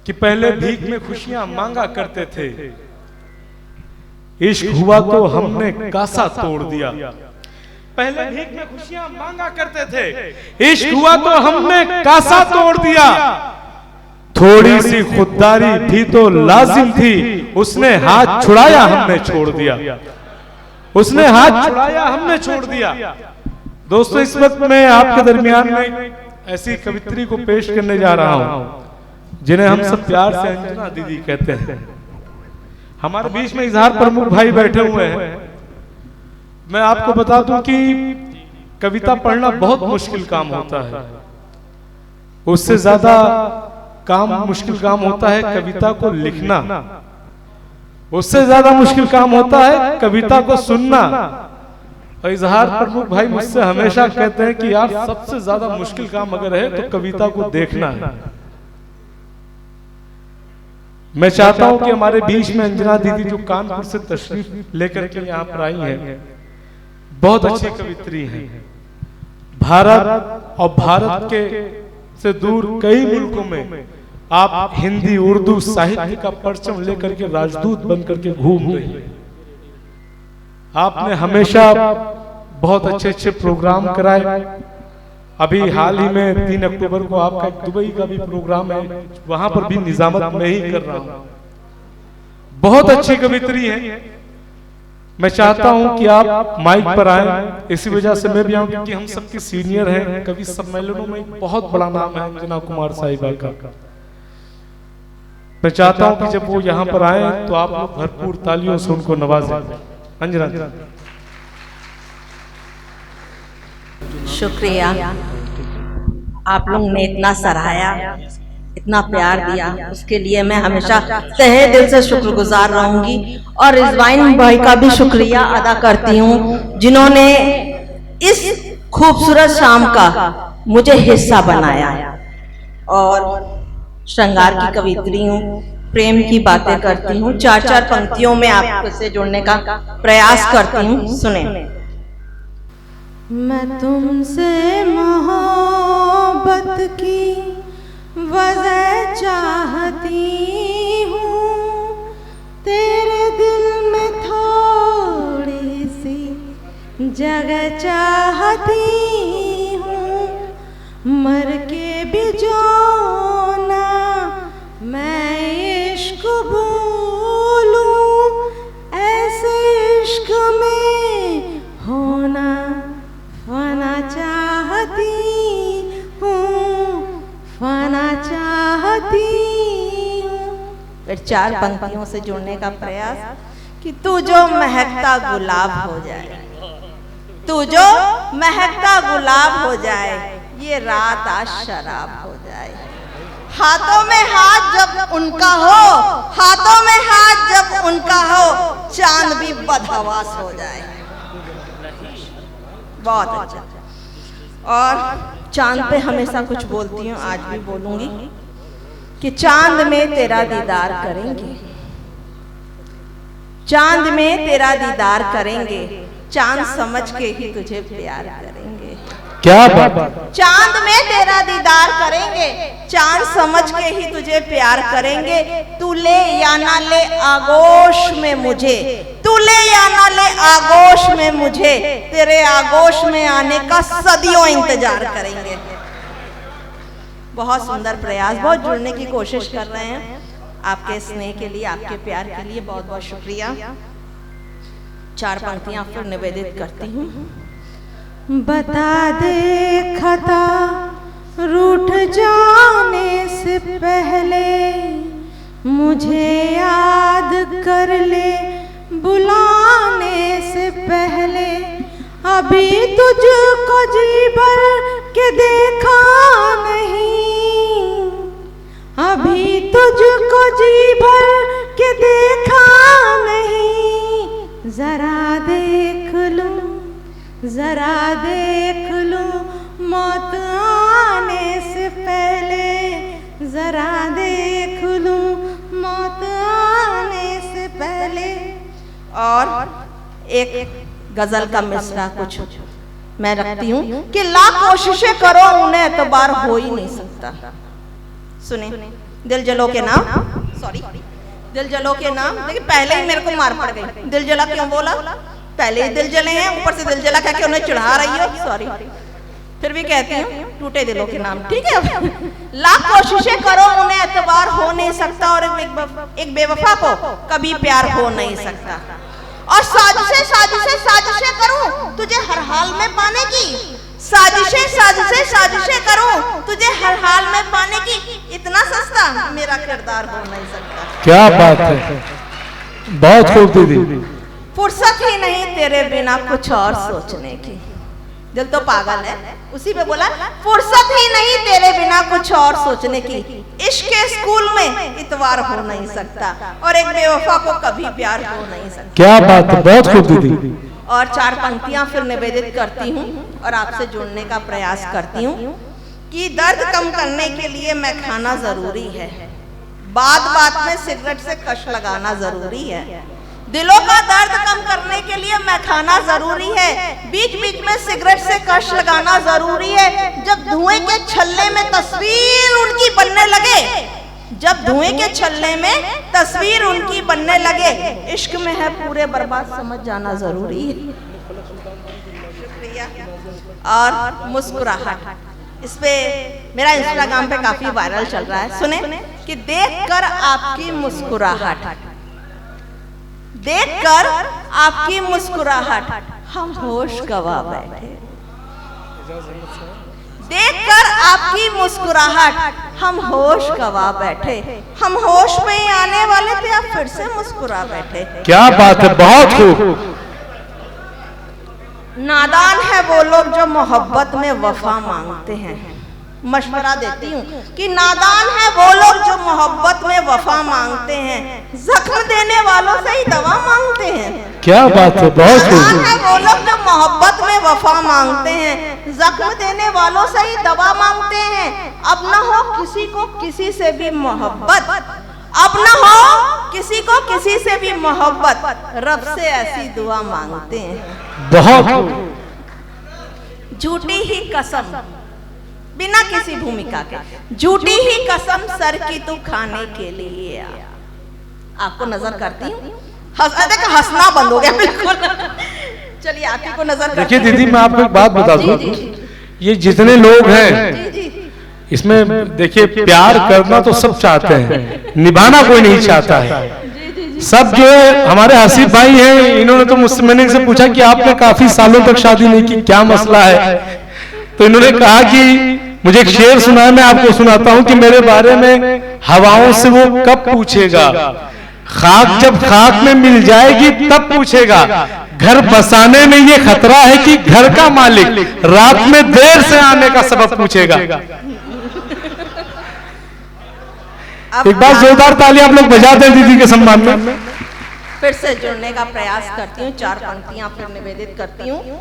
कि पहले भीख में खुशियां मांगा करते थे, इश्क हुआ तो हमने कासा तोड़ दिया। पहले भीख में खुशियां मांगा करते थे, इश्क हुआ तो हमने कासा तोड़ दिया। थोड़ी सी खुददारी भी तो लाजिम थी, उसने हाथ छुड़ाया हमने छोड़ दिया। उसने हाथ छुड़ाया हमने छोड़ दिया। दोस्तों, इस वक्त मैं आपके दरमियान में ऐसी कवित्री को पेश करने जा रहा हूं जिन्हें हम सब प्यार से अंजना दीदी कहते हैं। हमारे बीच में इजहार प्रमुख भाई बैठे हुए हैं। मैं आपको बता दूं कि कविता पढ़ना बहुत मुश्किल काम होता है। उससे ज्यादा मुश्किल काम होता है कविता को लिखना। उससे ज्यादा मुश्किल काम होता है कविता को सुनना। और इजहार प्रमुख भाई मुझसे हमेशा कहते हैं कि यार सबसे ज्यादा मुश्किल काम अगर है तो कविता को देखना है। मैं चाहता हूं कि हमारे बीच में अंजना दीदी जो कानपुर से तशरीफ लेकर के यहाँ पर आई हैं, बहुत अच्छी कवित्री हैं। भारत और भारत के से दूर कई मुल्कों में आप हिंदी उर्दू साहित्य का परचम लेकर के राजदूत बनकर के घूम रही हैं। आपने हमेशा बहुत अच्छे अच्छे प्रोग्राम कराए। अभी हाल ही में 3 अक्टूबर को आपका दुबई का भी प्रोग्राम है, वहां पर भी निजामत में ही कर रहा हूं। बहुत अच्छी कवित्री है। मैं चाहता हूं कि आप माइक पर आए। इसी वजह से मैं भी आऊं क्योंकि हम सबके सीनियर हैं। कवि सम्मेलनों में एक बहुत बड़ा नाम है अंजना कुमार साहिबा का। मैं चाहता हूं कि जब वो यहाँ पर आए तो आप लोग भरपूर तालियों से उनको नवाजें। अंजना, शुक्रिया। आप लोग ने इतना सराहाया, इतना प्यार दिया, उसके लिए मैं हमेशा तहे दिल से शुक्रगुजार रहूंगी। और रिजवाइन भाई का भी शुक्रिया अदा करती हूँ जिन्होंने इस खूबसूरत शाम का मुझे हिस्सा बनाया। और श्रृंगार की कवित्री हूँ, प्रेम की बातें करती हूँ। 4-4 पंक्तियों में आपसे जुड़ने का प्रयास करती हूँ। सुने। मैं तुमसे मोहब्बत की वजह चाहती हूँ, तेरे दिल में थोड़ी सी जगह चाहती हूँ। मर के भी जो ना मैं इश्क भूलूं, ऐसे इश्क में होना फना चाहती हूँ, फना चाहती हूँ। फिर 4 पंक्तियों से जुड़ने का प्रयास कि तू जो महकता गुलाब हो जाए, तू जो महकता गुलाब हो जाए, ये रात आज शराब हो जाए। हाथों में हाथ जब उनका हो, हाथों में हाथ जब उनका हो, चांद भी बदहवास हो जाए। बहुत अच्छा। और चांद पे हमेशा कुछ बोलती हूँ, आज भी बोलूंगी कि चांद में तेरा दीदार करेंगे, चांद में तेरा दीदार करेंगे, चांद समझ के ही तुझे प्यार करेंगे। क्या बात। चांद में तेरा दीदार करेंगे, चांद समझ के ही तुझे प्यार करेंगे। तू ले या ना ले आगोश में मुझे, तू ले या ना ले आगोश में मुझे, तेरे आगोश में आने का सदियों इंतजार करेंगे। बहुत सुंदर प्रयास, बहुत जुड़ने की कोशिश कर रहे हैं। आपके स्नेह के लिए, आपके प्यार के लिए बहुत बहुत शुक्रिया। 4 पंक्तियां फिर निवेदित करती हूँ। बता दे खता रूठ जाने से पहले, मुझे याद कर ले बुलाने से पहले। अभी तुझको जी भर के देखा नहीं, अभी तुझको जी भर के देखा नहीं। जरा देख लूं, जरा देख लूं मौत आने से पहले, जरा देख लूं मौत आने से पहले। और एक गजल का मिसरा कुछ मैं रखती हूँ कि लाख कोशिशें करो उन्हें एतबार हो ही नहीं सकता। सुने। दिल जलो के नाम, सॉरी, दिल जलो के नाम। देखिए पहले ही मेरे को मार पड़ गई, दिल जला क्यों बोला, पहले ही दिल जले हैं, ऊपर से दिल जला कह के उन्हें चढ़ा रही हो, सॉरी। फिर भी कहती हूँ टूटे दिलों के नाम, ठीक है। लाख कोशिशें करो उन्हें एतबार हो नहीं सकता, और एक बेवफा को कभी प्यार हो नहीं सकता। और साजिशें साजिशें साजिशें करूं तुझे हर हाल में पाने की, साजिशें साजिशें साजिशें करूं तुझे हर हाल में पाने की, इतना सस्ता मेरा किरदार हो नहीं सकता। क्या बात है, बहुत खूब दीदी। फुर्सत ही नहीं तेरे बिना कुछ और सोचने की, दिल तो पागल है, उसी पे बोला फुर्सत ही नहीं तेरे बिना कुछ और सोचने की, इश्क के स्कूल में इतवार हो नहीं सकता, और एक बेवफा को कभी प्यार हो नहीं सकता। क्या बात है, बहुत खूब दीदी। और 4 पंक्तियां फिर निवेदित करती हूँ और आपसे जुड़ने का प्रयास करती हूँ कि दर्द कम करने के लिए मैं खाना जरूरी है, बात बात में सिगरेट से कश लगाना जरूरी है, दिलों का दर्द कम करने के लिए मैं खाना जरूरी है, बीच बीच में सिगरेट से कश लगाना जरूरी है, जब धुएं के छल्ले में तस्वीर उनकी बनने लगे, जब धुएं के छल्ले में तस्वीर उनकी बनने लगे, इश्क में है पूरे बर्बाद समझ जाना जरूरी है। शुक्रिया। और मुस्कुराहट, इस पे मेरा इंस्टाग्राम पे काफी वायरल चल रहा है, सुने कि देखकर आपकी मुस्कुराहट, देखकर आपकी मुस्कुराहट हम होश गवा बैठे, देखकर आपकी मुस्कुराहट हम होश गवा बैठे, हम होश में ही आने वाले थे, आप फिर से मुस्कुरा बैठे। क्या बात है, बहुत खूब। नादान है वो लोग जो मोहब्बत में वफा मांगते हैं, मशवरा देती हूँ कि नादान है वो लोग जो मोहब्बत में वफा मांगते हैं, जख्म देने वालों से ही दवा मांगते हैं। क्या बात है, बहुत नादान है वो लोग जो मोहब्बत में वफा मांगते हैं, जख्म देने वालों से ही दवा मांगते हैं, अब न हो किसी को किसी से भी मोहब्बत, अब न हो किसी को किसी से भी मोहब्बत, रब से ऐसी दुआ मांगते हैं। बहुत झूठी ही कसम, बिना किसी भूमिका के, झूठी ही कसम सर की तू खाने के लिए आ। आपको नजर करती हूँ, हंसना बंद हो गया बिल्कुल। चलिए आप ही को नजर करती हूँ। देखिए दीदी, मैं आपको एक बात बता दूं, ये जितने लोग हैं इसमें देखिए, प्यार करना तो सब चाहते हैं, निभाना कोई नहीं चाहता है। सब जो हमारे हसीब भाई हैं, इन्होंने तो मुझसे, मैंने इनसे पूछा कि आपने काफी सालों तक शादी नहीं की, क्या मसला है, तो इन्होंने कहा कि मुझे एक शेर सुना है, मैं आपको सुनाता हूं कि मेरे बारे में हवाओं से वो कब पूछेगा, खाक जब खाक में मिल जाएगी तब पूछेगा, घर बसाने में ये खतरा है कि घर का मालिक रात में देर से आने का सबब पूछेगा। एक बार जोरदार ताली आप लोग बजा दें दीदी के सम्मान में। फिर से जुड़ने का प्रयास करती हूँ, 4 पंक्तियां फिर निवेदित करती हूँ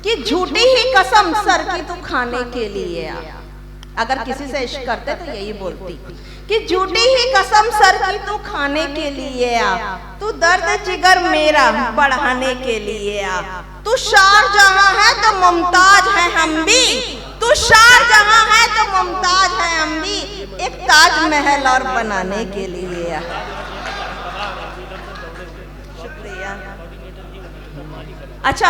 कि झूठी ही कसम सर की तू खाने के लिए आ। अगर किसी से इश्क करते तो यही बोलती कि झूठी ही कसम सर की तू खाने के लिए आ, तू दर्द जिगर मेरा बढ़ाने के लिए आ, तू शारजहां है तो मुमताज है हम भी, तू शारजहां है तो मुमताज है हम भी, एक ताज महल और बनाने के लिए आ। शुक्रिया। अच्छा,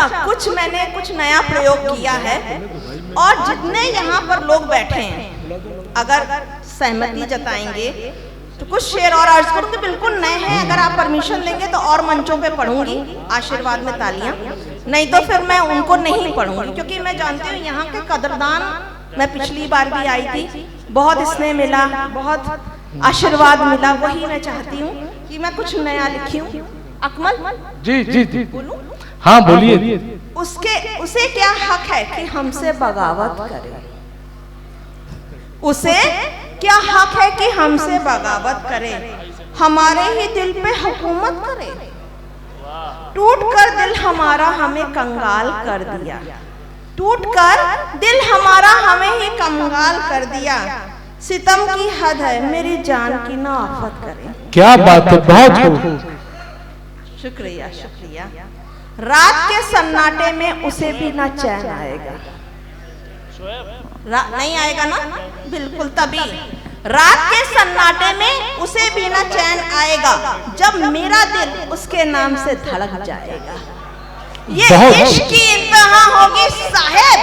मैंने कुछ नया प्रयोग किया है, और जितने यहाँ पर लोग बैठे हैं अगर सहमति जताएंगे तो कुछ शेर और अर्ज करूंगी, बिल्कुल नए हैं, अगर आप परमिशन लेंगे तो और मंचों पे पढ़ूंगी आशीर्वाद में तालियां, नहीं तो फिर मैं उनको नहीं पढ़ूंगी, क्योंकि मैं जानती हूँ यहाँ के कदरदान, मैं पिछली बार भी आई थी, बहुत स्नेह मिला, बहुत आशीर्वाद मिला, वही मैं चाहती हूँ कि मैं कुछ नया लिखी हूँ। अकमल जी जी जी, बोलूं? हाँ बोलिए। उसे क्या हक है कि हमसे बगावत करे, उसे क्या हक है कि हमसे बगावत करे, हमारे ही दिल पे हुकूमत करे, टूट कर दिल हमारा हमें कंगाल कर दिया, टूट कर दिल हमारा हमें ही कंगाल कर दिया, सितम की हद है मेरी जान की ना आफत करे। क्या बात है, बहुत खूब। शुक्रिया शुक्रिया। रात के सन्नाटे में उसे भी ना चैन आएगा, नहीं आएगा ना, बिल्कुल तभी रात के सन्नाटे में उसे भी न चैन आएगा जब मेरा दिल उसके नाम से धड़क जाएगा। ये इश्क की इंतहा होगी साहेब,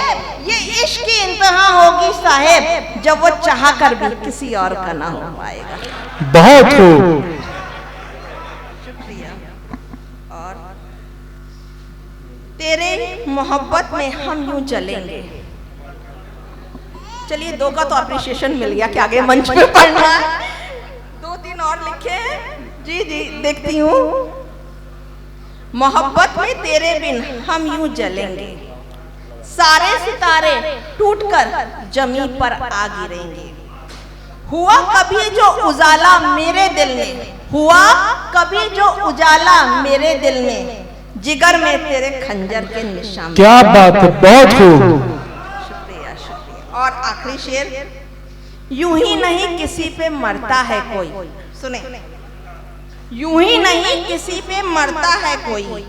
ये इश्क की इंतहा होगी साहेब, जब वो चाह कर भी किसी और का ना हो पाएगा। बहुत खूब। शुक्रिया। और तेरे मोहब्बत में हम यूं चलेंगे। चलिए, 2 का तो अप्रिशिएशन मिल गया कि आगे मंच पे पढ़ना है। 2-3 और लिखे। जी जी देखती हूँ। मोहब्बत में तेरे बिन हम यूं जलेंगे, सारे सितारे टूटकर जमी पर आ गिरेंगे। हुआ कभी जो उजाला मेरे दिल में, हुआ कभी जो उजाला मेरे दिल में, जिगर में तेरे खंजर के निशान। क्या बात है, बहुत खूब। शुक्रिया शुक्रिया। और आखिरी शेर, यूं ही नहीं किसी पे मरता है कोई, सुने, यूं ही नहीं किसी पे मरता है कोई,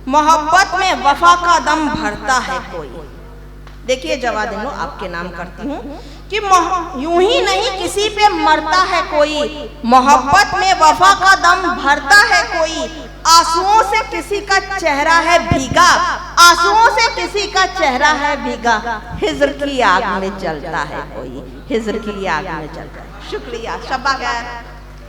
मोहब्बत में वफा का दम भरता है कोई। देखिए जवाब दिनो, आपके नाम करती हूँ कि यूं ही नहीं किसी पे मरता है कोई, मोहब्बत में वफा का दम भरता है कोई। आंसुओं से किसी का चेहरा है भीगा, आंसुओं से किसी का चेहरा है भीगा, हिज्र की आग में जलता है कोई, हिज्र की आग में जलता है। शुक्रिया, शब्बा खैर।